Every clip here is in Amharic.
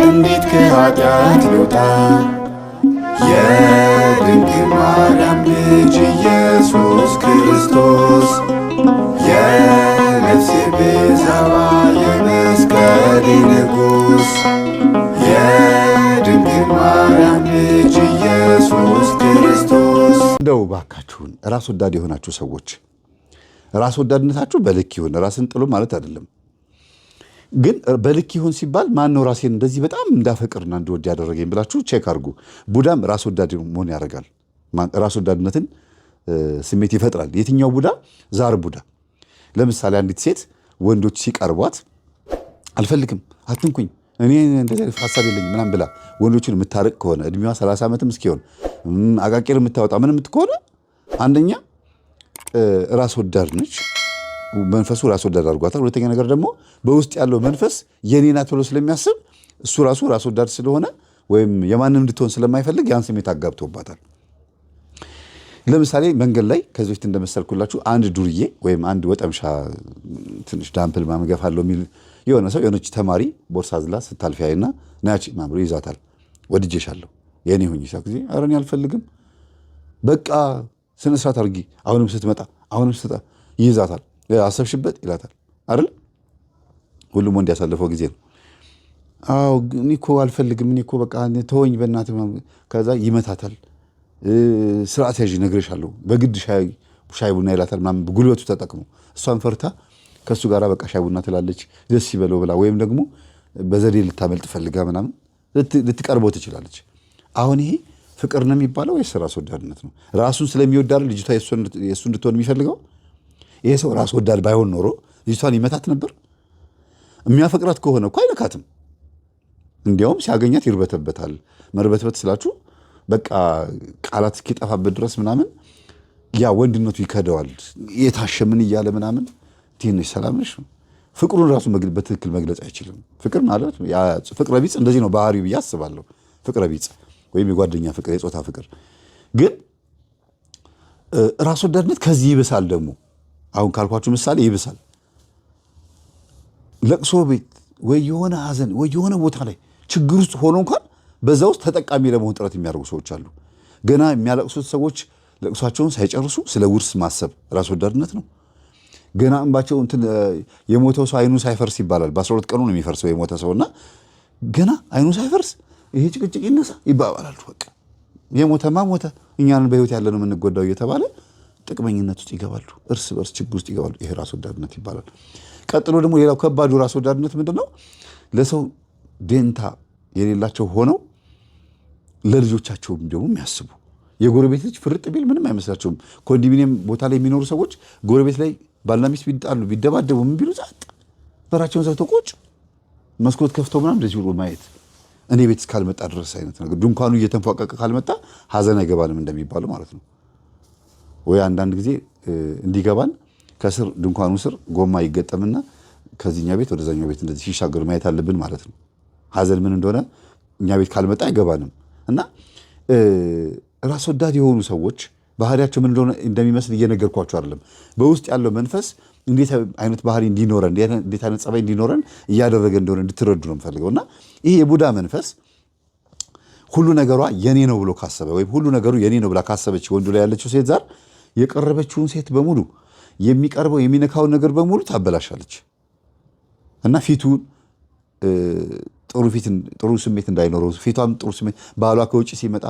እንዴት ከኃጢአት ልውጣ? የድንግል ማርያም ልጅ ኢየሱስ ክርስቶስ የነፍሴ ቤዛዋ የመስቀሌ ንጉሥ የድንግል ማርያም ልጅ ኢየሱስ ክርስቶስ። እንደው ባካችሁን ራስ ወዳድ የሆናችሁ ሰዎች ራስ ወዳድነታችሁ በልክ ይሁን። ራስን ጥሉ ማለት አይደለም፣ ግን በልክ ይሁን ሲባል ማን ነው ራሴን እንደዚህ በጣም እንዳፈቅርና እንድወድ ያደረገኝ ብላችሁ ቼክ አድርጉ። ቡዳም ራስ ወዳድ መሆን ያደርጋል። ራስ ወዳድነትን ስሜት ይፈጥራል። የትኛው ቡዳ? ዛር ቡዳ። ለምሳሌ አንዲት ሴት ወንዶች ሲቀርቧት አልፈልግም፣ አትንኩኝ፣ እኔ እንደዚህ ሐሳብ የለኝም ምናምን ብላ ወንዶችን የምታርቅ ከሆነ እድሜዋ 30 ዓመትም እስኪሆን አቃቂር የምታወጣ ምንም ከሆነ አንደኛ ራስ ወዳድ ነች። መንፈሱ ራስ ወዳድ አድርጓታል። ሁለተኛ ነገር ደግሞ በውስጥ ያለው መንፈስ የኔ ናት ብሎ ስለሚያስብ እሱ ራሱ ራስ ወዳድ ስለሆነ ወይም የማንም እንድትሆን ስለማይፈልግ ያን ስሜት አጋብቶባታል። ለምሳሌ መንገድ ላይ ከዚህ በፊት እንደመሰልኩላችሁ አንድ ዱርዬ ወይም አንድ ወጠምሻ ትንሽ ዳምፕል ማምገፋለሁ የሚል የሆነ ሰው የሆነች ተማሪ ቦርሳ ዝላ ስታልፍ ያይና ናቺ ማምሮ ይዛታል። ወድጄሻለሁ የኔ ሆኜ ሳ ጊዜ ኧረ እኔ አልፈልግም በቃ ስነ ስርዓት አድርጊ፣ አሁንም ስትመጣ አሁንም ስትመጣ ይይዛታል። አሰብሽበት ይላታል አይደል? ሁሉም ወንድ ያሳለፈው ጊዜ ነው። አዎ እኔ እኮ አልፈልግም፣ እኔ እኮ በቃ ተወኝ በእናትህ። ከዛ ይመታታል። ስርዓት ያዥ ነግሬሻለሁ፣ በግድ ሻይ ቡና ይላታል። ጉልበቱ ተጠቅሞ እሷን ፈርታ ከእሱ ጋር በቃ ሻይ ቡና ትላለች፣ ደስ ይበለው ብላ፣ ወይም ደግሞ በዘዴ ልታመልጥ ፈልጋ ምናምን ልትቀርበው ትችላለች። አሁን ይሄ ፍቅር ነው የሚባለው ወይስ ራስ ወዳድነት ነው? ራሱን ስለሚወዳድ ልጅቷ የእሱ እንድትሆን የሚፈልገው? ይሄ ሰው ራስ ወዳድ ባይሆን ኖሮ ልጅቷን ይመታት ነበር? የሚያፈቅራት ከሆነ እኮ አይነካትም። እንዲያውም ሲያገኛት ይርበተበታል። መርበትበት ስላችሁ በቃ ቃላት እስኪጠፋበት ድረስ ምናምን ያ ወንድነቱ ይከደዋል። የታሸ ምን እያለ ምናምን ትንሽ ሰላም ነሽ ፍቅሩን ራሱ በትክክል መግለጽ አይችልም። ፍቅር ማለት ፍቅረ ቢጽ እንደዚህ ነው ባህሪው ብዬ አስባለሁ። ፍቅረ ቢጽ ወይም የጓደኛ ፍቅር፣ የጾታ ፍቅር ግን ራስ ወዳድነት ከዚህ ይብሳል። ደግሞ አሁን ካልኳችሁ ምሳሌ ይብሳል። ለቅሶ ቤት ወይ የሆነ ሀዘን ወይ የሆነ ቦታ ላይ ችግር ውስጥ ሆኖ እንኳን በዛ ውስጥ ተጠቃሚ ለመሆን ጥረት የሚያደርጉ ሰዎች አሉ። ገና የሚያለቅሱት ሰዎች ለቅሷቸውን ሳይጨርሱ ስለ ውርስ ማሰብ ራስ ወዳድነት ነው። ገና እንባቸው የሞተው ሰው አይኑ ሳይፈርስ ይባላል። በ12 ቀኑ ነው የሚፈርሰው የሞተ ሰውና ገና አይኑ ሳይፈርስ ይሄ ጭቅጭቅ ይነሳ ይባባላሉ። በቃ የሞተማ ሞተ፣ እኛንን በህይወት ያለነው የምንጎዳው እየተባለ ጥቅመኝነት ውስጥ ይገባሉ። እርስ በርስ ችግር ውስጥ ይገባሉ። ይሄ ራስ ወዳድነት ይባላል። ቀጥሎ ደግሞ ሌላው ከባዱ ራስ ወዳድነት ምንድነው? ለሰው ደንታ የሌላቸው ሆነው ለልጆቻቸውም ደግሞ የሚያስቡ። የጎረቤት ልጅ ፍርጥ ቢል ምንም አይመስላቸውም። ኮንዶሚኒየም ቦታ ላይ የሚኖሩ ሰዎች ጎረቤት ላይ ባልና ሚስት ቢጣሉ ቢደባደቡ ምን ቢሉ ጸጥ፣ በራቸውን ዘግተው ቁጭ፣ መስኮት ከፍተው ምናምን እንደዚህ ብሎ ማየት፣ እኔ ቤት እስካልመጣ ድረስ አይነት ነገር። ድንኳኑ እየተንፏቀቀ ካልመጣ ሀዘን አይገባንም እንደሚባለው ማለት ነው። ወይ አንዳንድ ጊዜ እንዲገባን ከስር ድንኳኑ ስር ጎማ ይገጠምና ከዚህኛ ቤት ወደዛኛው ቤት እንደዚህ ሲሻገሩ ማየት አለብን ማለት ነው። ሀዘን ምን እንደሆነ እኛ ቤት ካልመጣ አይገባንም። እና ራስ ወዳድ የሆኑ ሰዎች ባህሪያቸው ምን እንደሆነ እንደሚመስል እየነገርኳቸው አይደለም። በውስጥ ያለው መንፈስ እንዴት አይነት ባህሪ እንዲኖረን እንዴት አይነት ጸባይ እንዲኖረን እያደረገ እንደሆነ እንድትረዱ ነው የምፈልገው። እና ይህ የቡዳ መንፈስ ሁሉ ነገሯ የኔ ነው ብሎ ካሰበ ወይም ሁሉ ነገሩ የኔ ነው ብላ ካሰበች ወንዱ ላይ ያለችው ሴት ዛር የቀረበችውን ሴት በሙሉ የሚቀርበው የሚነካውን ነገር በሙሉ ታበላሻለች። እና ፊቱን ጥሩ ስሜት እንዳይኖረው፣ ፊቷም ጥሩ ስሜት ባሏ ከውጭ ሲመጣ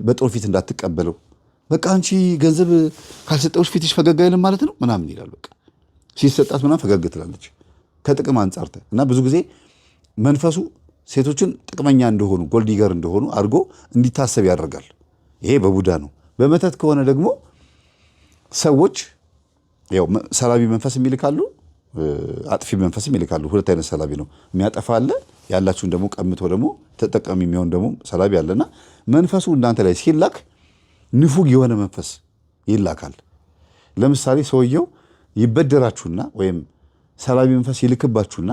በጥሩ ፊት እንዳትቀበለው፣ በቃ አንቺ ገንዘብ ካልሰጠውሽ ፊትሽ ፈገግ አይልም ማለት ነው ምናምን ይላል። በቃ ሲሰጣት ምናምን ፈገግ ትላለች ከጥቅም አንጻር። እና ብዙ ጊዜ መንፈሱ ሴቶችን ጥቅመኛ እንደሆኑ ጎልዲገር እንደሆኑ አድርጎ እንዲታሰብ ያደርጋል። ይሄ በቡዳ ነው። በመተት ከሆነ ደግሞ ሰዎች ያው ሰላቢ መንፈስ ይልካሉ፣ አጥፊ መንፈስ ይልካሉ። ሁለት አይነት ሰላቢ ነው። የሚያጠፋ አለ፣ ያላችሁን ደግሞ ቀምቶ ደግሞ ተጠቃሚ የሚሆን ደግሞ ሰላቢ አለና መንፈሱ እናንተ ላይ ሲላክ ንፉግ የሆነ መንፈስ ይላካል። ለምሳሌ ሰውየው ይበደራችሁና ወይም ሰላቢ መንፈስ ይልክባችሁና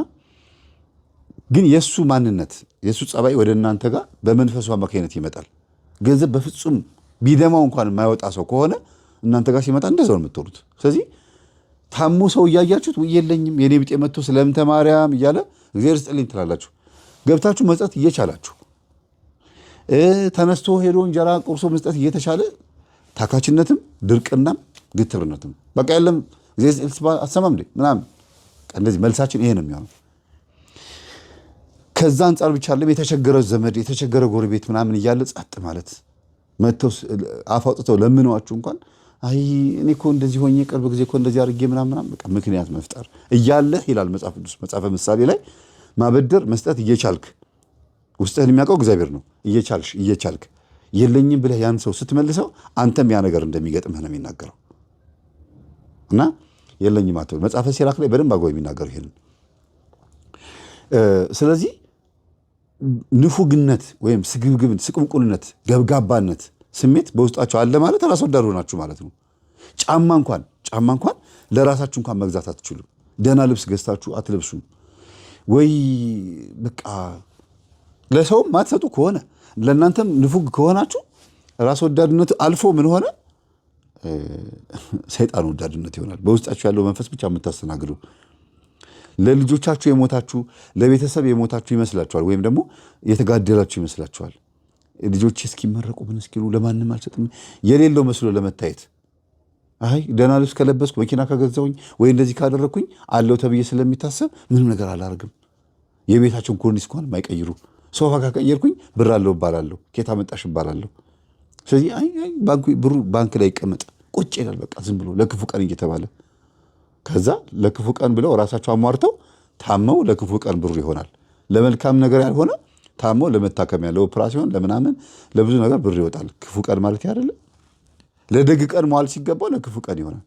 ግን የሱ ማንነት የሱ ጸባይ ወደ እናንተ ጋር በመንፈሱ አማካኝነት ይመጣል። ገንዘብ በፍጹም ቢደማው እንኳን የማይወጣ ሰው ከሆነ እናንተ ጋር ሲመጣ እንደዛው ነው የምትወሩት። ስለዚህ ታሞ ሰው እያያችሁት የለኝም የኔ ቢጤ መጥቶ ስለምተ ማርያም እያለ እግዚአብሔር ይስጥልኝ ትላላችሁ። ገብታችሁ መስጠት እየቻላችሁ ተነስቶ ሄዶ እንጀራ ቆርሶ መስጠት እየተቻለ ታካችነትም ድርቅናም ግትርነትም በቃ የለም አትሰማም እንዴ ምናምን እንደዚህ መልሳችን ይሄ ነው የሚሆነው። ከዛ አንጻር ብቻ አይደለም የተቸገረ ዘመድ የተቸገረ ጎረቤት ምናምን እያለ ጸጥ ማለት መተው አፍ አውጥተው ለምነዋችሁ እንኳን አይ እኔ እኮ እንደዚህ ሆኜ ቅርብ ጊዜ እኮ እንደዚህ አድርጌ ምናምን በቃ ምክንያት መፍጠር እያለ ይላል መጽሐፍ ቅዱስ መጽሐፈ ምሳሌ ላይ ማበደር መስጠት እየቻልክ ውስጥህን የሚያውቀው እግዚአብሔር ነው። እየቻልክ የለኝም ብለህ ያን ሰው ስትመልሰው አንተም ያ ነገር እንደሚገጥምህ ነው የሚናገረው። እና የለኝም አትበል መጽሐፈ ሲራክ ላይ በደንብ አግባብ የሚናገረው ይሄንን። ስለዚህ ንፉግነት ወይም ስግብግብነት፣ ስቁምቁልነት፣ ገብጋባነት ስሜት በውስጣቸው አለ ማለት ራስ ወዳድ ሆናችሁ ማለት ነው። ጫማ እንኳን ለራሳችሁ እንኳን መግዛት አትችሉም። ደህና ልብስ ገዝታችሁ አትለብሱም ወይ በቃ ለሰውም ማትሰጡ ከሆነ ለእናንተም ንፉግ ከሆናችሁ ራስ ወዳድነት አልፎ ምን ሆነ ሰይጣን ወዳድነት ይሆናል። በውስጣችሁ ያለው መንፈስ ብቻ የምታስተናግዱ ለልጆቻችሁ የሞታችሁ ለቤተሰብ የሞታችሁ ይመስላችኋል፣ ወይም ደግሞ የተጋደላችሁ ይመስላችኋል። ልጆች እስኪመረቁ ምን እስኪሉ ለማንም አልሰጥም የሌለው መስሎ ለመታየት አይ ደህና ልብስ ከለበስኩ መኪና ከገዛሁኝ ወይ እንደዚህ ካደረግኩኝ አለው ተብዬ ስለሚታሰብ ምንም ነገር አላደርግም። የቤታቸውን ኮርኒስ እንኳን የማይቀይሩ ሶፋ ካቀየርኩኝ ብር አለው እባላለሁ፣ ኬታ መጣሽ እባላለሁ። ስለዚህ አይ ብሩ ባንክ ላይ ይቀመጥ ቁጭ ይላል በቃ ዝም ብሎ ለክፉ ቀን እየተባለ ከዛ ለክፉ ቀን ብለው ራሳቸው አሟርተው ታመው ለክፉ ቀን ብሩ ይሆናል። ለመልካም ነገር ያልሆነ ታመው ለመታከሚያ ለኦፕራሲዮን ለምናምን ለብዙ ነገር ብር ይወጣል። ክፉ ቀን ማለት አይደለም። ለደግ ቀን መዋል ሲገባው ለክፉ ቀን ይሆናል።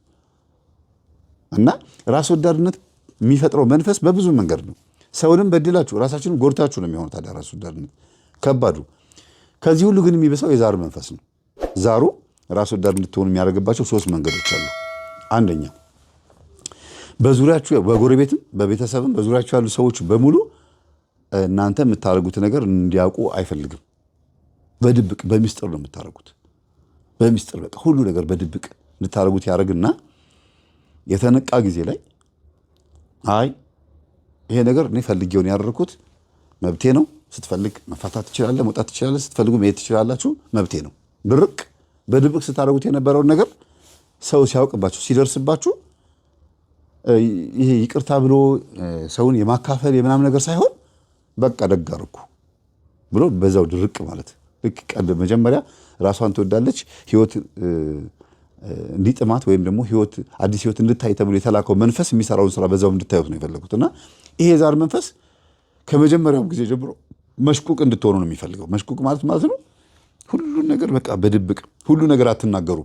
እና ራስ ወዳድነት የሚፈጥረው መንፈስ በብዙ መንገድ ነው። ሰውንም በድላችሁ ራሳችሁንም ጎድታችሁ ነው የሚሆነው። ታዲያ ራስ ወዳድነት ከባዱ። ከዚህ ሁሉ ግን የሚበሳው የዛር መንፈስ ነው። ዛሩ ራስ ወዳድ እንድትሆኑ የሚያደርግባቸው 3 መንገዶች አሉ። አንደኛ በዙሪያችሁ በጎረቤትም በቤተሰብም በዙሪያችሁ ያሉ ሰዎች በሙሉ እናንተ የምታደርጉት ነገር እንዲያውቁ አይፈልግም። በድብቅ በሚስጥር ነው የምታደርጉት። በሚስጥር በቃ ሁሉ ነገር በድብቅ እንድታደርጉት ያደርግና የተነቃ ጊዜ ላይ አይ ይሄ ነገር እኔ ፈልጌውን ያደረኩት መብቴ ነው፣ ስትፈልግ መፋታት ትችላለህ፣ መውጣት ትችላለህ፣ ስትፈልጉ መሄድ ትችላላችሁ፣ መብቴ ነው። ድርቅ በድብቅ ስታደርጉት የነበረውን ነገር ሰው ሲያውቅባችሁ ሲደርስባችሁ ይሄ ይቅርታ ብሎ ሰውን የማካፈል የምናምን ነገር ሳይሆን በቃ ደግ አደረኩ ብሎ በዛው ድርቅ ማለት ልክ ቀን መጀመሪያ ራሷን ትወዳለች ህይወት እንዲጥማት ወይም ደግሞ ህይወት አዲስ ህይወት እንድታይ ተብሎ የተላከው መንፈስ የሚሰራውን ስራ በዛው እንድታዩት ነው የፈለጉትና ይሄ ዛር መንፈስ ከመጀመሪያው ጊዜ ጀምሮ መሽቁቅ እንድትሆኑ ነው የሚፈልገው። መሽቁቅ ማለት ነው ሁሉ ነገር በቃ በድብቅ ሁሉ ነገር አትናገሩ።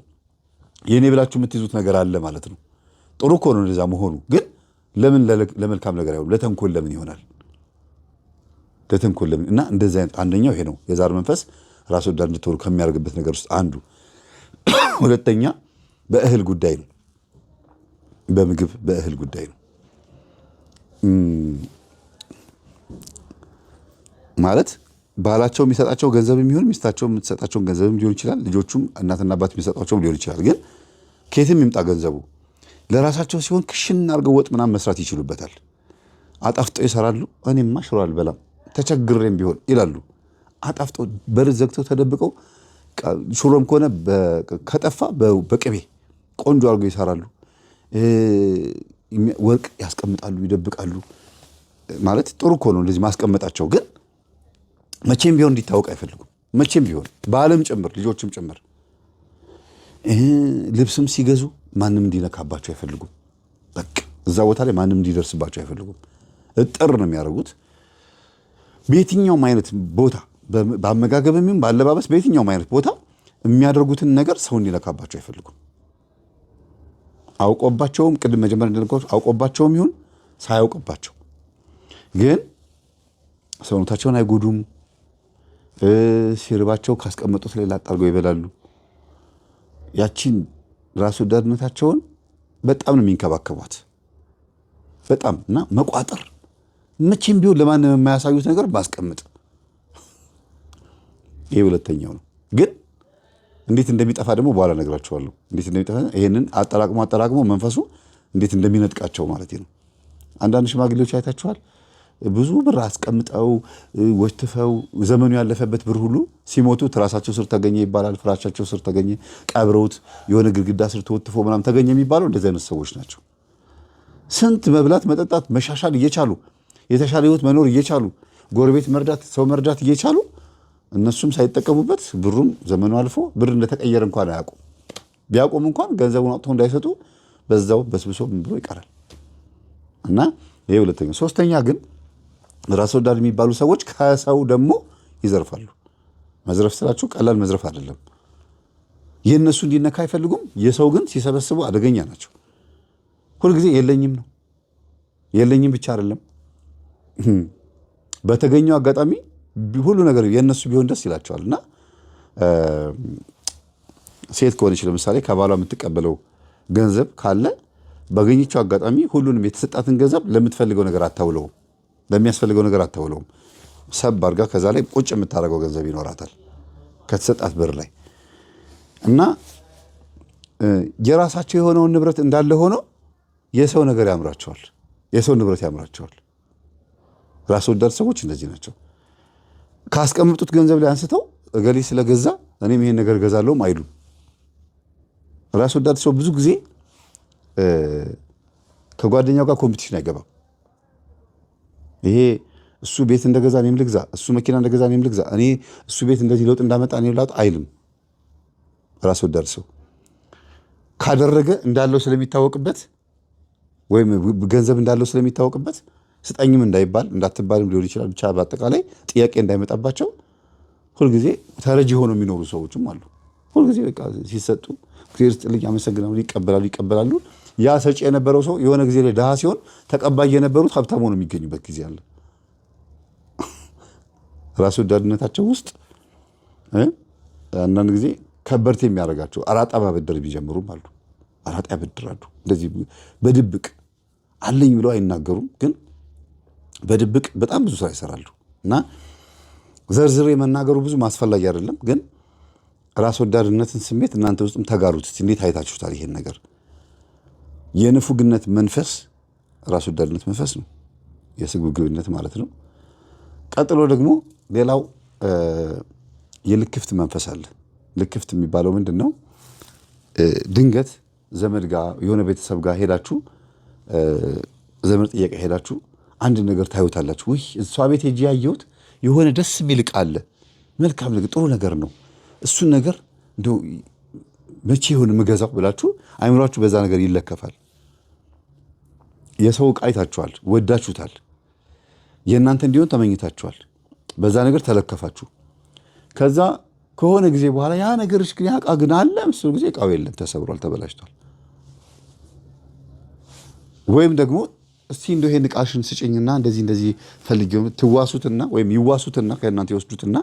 የኔ ብላችሁ የምትይዙት ነገር አለ ማለት ነው። ጥሩ እኮ ነው እንደዛ መሆኑ፣ ግን ለምን ለመልካም ነገር አይሆንም? ለተንኮል ለምን ይሆናል? ለተንኮል ለምን? እና እንደዚህ አይነት አንደኛው ይሄ ነው የዛር መንፈስ ራስ ወዳድ እንድትሆኑ ከሚያደርግበት ነገር ውስጥ አንዱ። ሁለተኛ በእህል ጉዳይ ነው። በምግብ በእህል ጉዳይ ነው ማለት ባላቸው የሚሰጣቸው ገንዘብ የሚሆን ሚስታቸው የምትሰጣቸውን ገንዘብም ሊሆን ይችላል። ልጆቹም እናትና አባት የሚሰጣቸውም ሊሆን ይችላል። ግን ከየትም ይምጣ ገንዘቡ ለራሳቸው ሲሆን ክሽን አድርገው ወጥ ምናምን መስራት ይችሉበታል። አጣፍጠው ይሰራሉ። እኔማ ሽሮ አልበላም ተቸግሬም ቢሆን ይላሉ። አጣፍጠው በር ዘግተው ተደብቀው ሽሮም ከሆነ ከጠፋ በቅቤ ቆንጆ አድርገው ይሰራሉ። ወርቅ ያስቀምጣሉ፣ ይደብቃሉ። ማለት ጥሩ እኮ ነው እንደዚህ ማስቀመጣቸው። ግን መቼም ቢሆን እንዲታወቅ አይፈልጉም። መቼም ቢሆን በዓለም ጭምር ልጆችም ጭምር ልብስም ሲገዙ ማንም እንዲነካባቸው አይፈልጉም። በቃ እዛ ቦታ ላይ ማንም እንዲደርስባቸው አይፈልጉም። እጥር ነው የሚያደርጉት። በየትኛውም አይነት ቦታ በአመጋገብም ይሁን በአለባበስ በየትኛውም አይነት ቦታ የሚያደርጉትን ነገር ሰው እንዲነካባቸው አይፈልጉም። አውቆባቸውም ቅድም መጀመሪያ እንደነገርኳችሁ አውቆባቸውም ይሁን ሳያውቅባቸው ግን ሰውነታቸውን አይጎዱም። ሲርባቸው ካስቀመጡት ላይ ላጥ አድርገው ይበላሉ። ያቺን ራስ ወዳድነታቸውን በጣም ነው የሚንከባከቧት። በጣም እና መቋጠር መቼም ቢሆን ለማንም የማያሳዩት ነገር ማስቀመጥ፣ ይሄ ሁለተኛው ነው። ግን እንዴት እንደሚጠፋ ደግሞ በኋላ እነግራችኋለሁ። እንዴት እንደሚጠፋ ይሄንን አጠራቅሞ መንፈሱ እንዴት እንደሚነጥቃቸው ማለት ነው። አንዳንድ ሽማግሌዎች አይታችኋል። ብዙ ብር አስቀምጠው ወትፈው ዘመኑ ያለፈበት ብር ሁሉ ሲሞቱ ትራሳቸው ስር ተገኘ ይባላል። ፍራሻቸው ስር ተገኘ፣ ቀብረውት የሆነ ግድግዳ ስር ተወትፎ ምናምን ተገኘ የሚባለው እንደዚህ አይነት ሰዎች ናቸው። ስንት መብላት፣ መጠጣት፣ መሻሻል እየቻሉ የተሻለ ህይወት መኖር እየቻሉ ጎረቤት መርዳት፣ ሰው መርዳት እየቻሉ እነሱም ሳይጠቀሙበት ብሩም ዘመኑ አልፎ ብር እንደተቀየረ እንኳን አያውቁም። ቢያውቁም እንኳን ገንዘቡን አውጥተው እንዳይሰጡ በዛው በስብሶ ምን ብሎ ይቀራል። እና ይሄ ሁለተኛ። ሶስተኛ ግን ራስ ወዳድ የሚባሉ ሰዎች ከሰው ደግሞ ይዘርፋሉ። መዝረፍ ስላችሁ ቀላል መዝረፍ አይደለም። የእነሱ እንዲነካ አይፈልጉም። የሰው ግን ሲሰበስቡ አደገኛ ናቸው። ሁልጊዜ የለኝም ነው። የለኝም ብቻ አይደለም፣ በተገኘው አጋጣሚ ሁሉ ነገር የእነሱ ቢሆን ደስ ይላቸዋል። እና ሴት ከሆነች ለምሳሌ ከባሏ የምትቀበለው ገንዘብ ካለ ባገኘችው አጋጣሚ ሁሉንም የተሰጣትን ገንዘብ ለምትፈልገው ነገር አታውለውም፣ ለሚያስፈልገው ነገር አታውለውም። ሰብ አድርጋ ከዛ ላይ ቁጭ የምታደርገው ገንዘብ ይኖራታል ከተሰጣት ብር ላይ። እና የራሳቸው የሆነውን ንብረት እንዳለ ሆኖ የሰው ነገር ያምራቸዋል፣ የሰው ንብረት ያምራቸዋል። ራስ ወዳድ ሰዎች እንደዚህ ናቸው። ካስቀምጡት ገንዘብ ላይ አንስተው እገሌ ስለገዛ እኔም ይሄን ነገር ገዛለሁም አይሉም። ራስ ወዳድ ሰው ብዙ ጊዜ ከጓደኛው ጋር ኮምፒቲሽን አይገባም። ይሄ እሱ ቤት እንደገዛ እኔም ልግዛ፣ እሱ መኪና እንደገዛ እኔም ልግዛ፣ እኔ እሱ ቤት እንደዚህ ለውጥ እንዳመጣ እኔ ላውጥ አይልም። ራስ ወዳድ ሰው ካደረገ እንዳለው ስለሚታወቅበት ወይም ገንዘብ እንዳለው ስለሚታወቅበት ስጠኝም እንዳይባል እንዳትባልም ሊሆን ይችላል። ብቻ በአጠቃላይ ጥያቄ እንዳይመጣባቸው ሁልጊዜ ተረጂ ሆነው የሚኖሩ ሰዎችም አሉ። ሁልጊዜ በቃ ሲሰጡ እግዚአብሔር ይስጥልኝ አመሰግናለሁ ይቀበላሉ። ያ ሰጪ የነበረው ሰው የሆነ ጊዜ ላይ ድሃ ሲሆን ተቀባይ የነበሩት ሀብታም ሆነው የሚገኙበት ጊዜ አለ። ራስ ወዳድነታቸው ውስጥ አንዳንድ ጊዜ ከበርቴ የሚያደርጋቸው አራጣ ማበደር ቢጀምሩም አሉ። አራጣ ያበድራሉ። እንደዚህ በድብቅ አለኝ ብለው አይናገሩም፣ ግን በድብቅ በጣም ብዙ ስራ ይሰራሉ። እና ዘርዝሬ መናገሩ ብዙ ማስፈላጊ አይደለም፣ ግን ራስ ወዳድነትን ስሜት እናንተ ውስጥም ተጋሩት። እንዴት አይታችሁታል ይሄን ነገር? የንፉግነት መንፈስ ራስ ወዳድነት መንፈስ ነው፣ የስግብግብነት ማለት ነው። ቀጥሎ ደግሞ ሌላው የልክፍት መንፈስ አለ። ልክፍት የሚባለው ምንድን ነው? ድንገት ዘመድ ጋር የሆነ ቤተሰብ ጋር ሄዳችሁ ዘመድ ጥያቄ ሄዳችሁ አንድ ነገር ታዩታላችሁ። ውይ እሷ ቤት ሄጄ ያየሁት የሆነ ደስ የሚል ዕቃ አለ፣ መልካም ነገር፣ ጥሩ ነገር ነው፣ እሱን ነገር እንደው መቼ ይሆን የምገዛው ብላችሁ አይምሯችሁ በዛ ነገር ይለከፋል። የሰው ዕቃ አይታችኋል፣ ወዳችሁታል፣ የእናንተ እንዲሆን ተመኝታችኋል፣ በዛ ነገር ተለከፋችሁ። ከዛ ከሆነ ጊዜ በኋላ ያ ነገርሽ ግን ያ ዕቃ ግን አለ ምስሉ ጊዜ ዕቃው የለም፣ ተሰብሯል፣ ተበላሽቷል። ወይም ደግሞ እስቲ እንደው ይሄን ዕቃሽን ስጭኝና እንደዚህ ፈልጊው ትዋሱትና ወይም ይዋሱትና ከእናንተ ይወስዱትና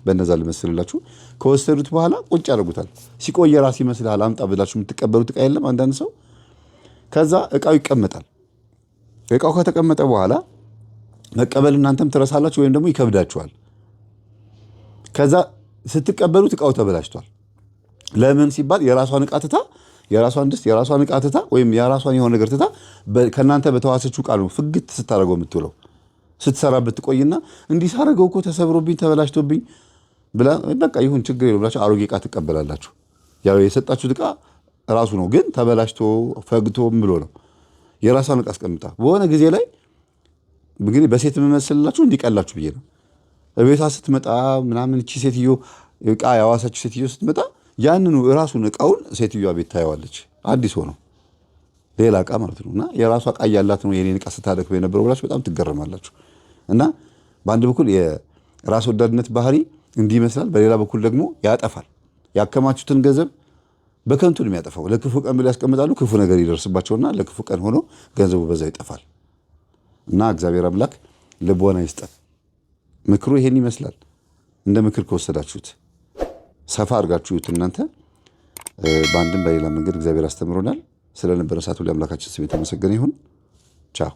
በእነዛ ልመስልላችሁ ከወሰዱት በኋላ ቁጭ ያደርጉታል። ሲቆይ ራስ ይመስልሃል አምጣ ብላችሁ የምትቀበሉት ዕቃ የለም አንዳንድ ሰው። ከዛ ዕቃው ይቀመጣል። ዕቃው ከተቀመጠ በኋላ መቀበል እናንተም ትረሳላችሁ ወይም ደግሞ ይከብዳችኋል። ከዛ ስትቀበሉት ዕቃው ተበላሽቷል። ለምን ሲባል የራሷን ዕቃ ትታ የራሷን ድስት የራሷን ዕቃ ትታ ወይም የራሷን የሆነ ነገር ትታ ከእናንተ በተዋሰችው ቃል ነው ፍግት ስታደርገው የምትውለው። ስትሰራበት ትቆይና እንዲህ ሳደርገው እኮ ተሰብሮብኝ ተበላሽቶብኝ ብላ በቃ ይሁን ችግር የለውም ብላችሁ አሮጌ ዕቃ ትቀበላላችሁ። ያው የሰጣችሁት ዕቃ ራሱ ነው፣ ግን ተበላሽቶ ፈግቶ ብሎ ነው። የራሷን ዕቃ አስቀምጣ በሆነ ጊዜ ላይ እንግዲህ በሴት የምመስልላችሁ እንዲቀላችሁ ብዬ ነው። እቤቷ ስትመጣ ምናምን እቺ ሴትዮ ዕቃ ያዋሳችሁ ሴትዮ ስትመጣ ያንኑ ራሱን ዕቃውን ሴትዮዋ ቤት ታየዋለች፣ አዲስ ሆኖ ሌላ ዕቃ ማለት ነው። እና የራሷ ዕቃ ያላት ነው የኔን ዕቃ ስታደክም የነበረው ብላችሁ በጣም ትገረማላችሁ። እና በአንድ በኩል የራስ ወዳድነት ባህሪ እንዲህ ይመስላል፣ በሌላ በኩል ደግሞ ያጠፋል። ያከማቹትን ገንዘብ በከንቱ ነው የሚያጠፋው። ለክፉ ቀን ብለው ያስቀምጣሉ፣ ክፉ ነገር ይደርስባቸውና ለክፉ ቀን ሆኖ ገንዘቡ በዛ ይጠፋል። እና እግዚአብሔር አምላክ ልቦና ይስጠን። ምክሩ ይሄን ይመስላል። እንደ ምክር ከወሰዳችሁት ሰፋ አድርጋችሁት እናንተ በአንድም በሌላ መንገድ እግዚአብሔር አስተምሮናል። ስለነበረ ሰዓቱ ለአምላካችን ስም የተመሰገነ ይሁን። ቻው